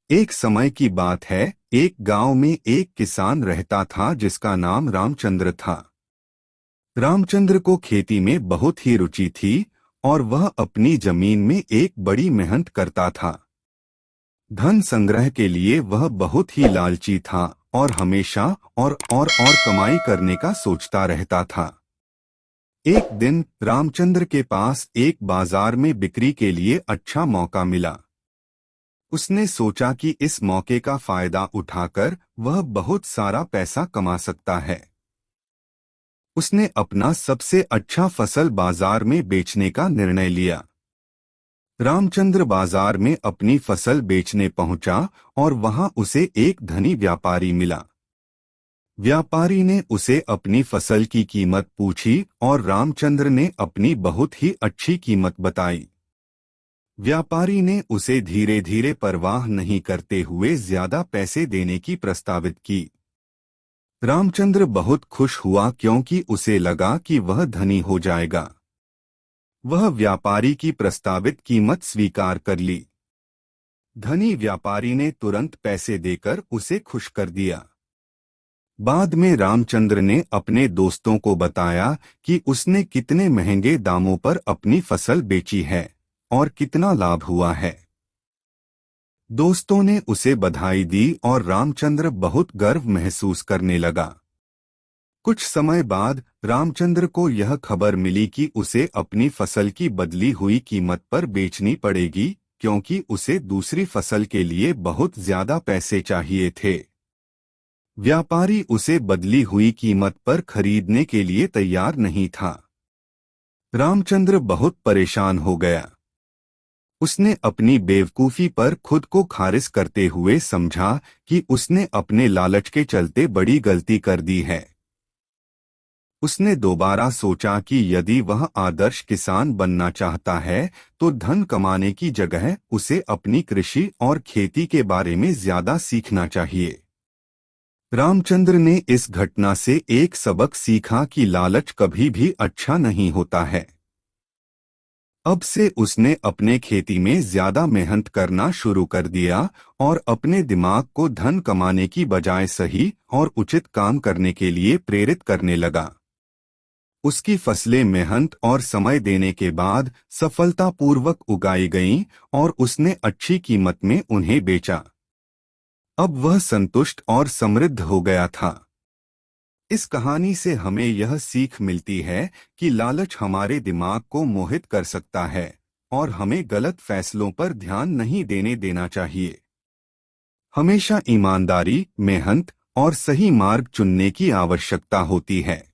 एक समय की बात है। एक गांव में एक किसान रहता था जिसका नाम रामचंद्र था। रामचंद्र को खेती में बहुत ही रुचि थी और वह अपनी जमीन में एक बड़ी मेहनत करता था। धन संग्रह के लिए वह बहुत ही लालची था और हमेशा और कमाई करने का सोचता रहता था। एक दिन रामचंद्र के पास एक बाजार में बिक्री के लिए अच्छा मौका मिला। उसने सोचा कि इस मौके का फायदा उठाकर वह बहुत सारा पैसा कमा सकता है। उसने अपना सबसे अच्छा फसल बाजार में बेचने का निर्णय लिया। रामचंद्र बाजार में अपनी फसल बेचने पहुंचा और वहां उसे एक धनी व्यापारी मिला। व्यापारी ने उसे अपनी फसल की कीमत पूछी और रामचंद्र ने अपनी बहुत ही अच्छी कीमत बताई। व्यापारी ने उसे धीरे धीरे परवाह नहीं करते हुए ज्यादा पैसे देने की प्रस्तावित की। रामचंद्र बहुत खुश हुआ क्योंकि उसे लगा कि वह धनी हो जाएगा। वह व्यापारी की प्रस्तावित कीमत स्वीकार कर ली। धनी व्यापारी ने तुरंत पैसे देकर उसे खुश कर दिया। बाद में रामचंद्र ने अपने दोस्तों को बताया कि उसने कितने महंगे दामों पर अपनी फसल बेची है और कितना लाभ हुआ है। दोस्तों ने उसे बधाई दी और रामचंद्र बहुत गर्व महसूस करने लगा। कुछ समय बाद रामचंद्र को यह खबर मिली कि उसे अपनी फसल की बदली हुई कीमत पर बेचनी पड़ेगी क्योंकि उसे दूसरी फसल के लिए बहुत ज्यादा पैसे चाहिए थे। व्यापारी उसे बदली हुई कीमत पर खरीदने के लिए तैयार नहीं था। रामचंद्र बहुत परेशान हो गया। उसने अपनी बेवकूफी पर खुद को खारिज करते हुए समझा कि उसने अपने लालच के चलते बड़ी गलती कर दी है। उसने दोबारा सोचा कि यदि वह आदर्श किसान बनना चाहता है तो धन कमाने की जगह उसे अपनी कृषि और खेती के बारे में ज्यादा सीखना चाहिए। रामचंद्र ने इस घटना से एक सबक सीखा कि लालच कभी भी अच्छा नहीं होता है। अब से उसने अपने खेती में ज्यादा मेहनत करना शुरू कर दिया और अपने दिमाग को धन कमाने की बजाय सही और उचित काम करने के लिए प्रेरित करने लगा। उसकी फसलें मेहनत और समय देने के बाद सफलतापूर्वक उगाई गईं और उसने अच्छी कीमत में उन्हें बेचा। अब वह संतुष्ट और समृद्ध हो गया था। इस कहानी से हमें यह सीख मिलती है कि लालच हमारे दिमाग को मोहित कर सकता है और हमें गलत फैसलों पर ध्यान नहीं देने देना चाहिए। हमेशा ईमानदारी, मेहनत और सही मार्ग चुनने की आवश्यकता होती है।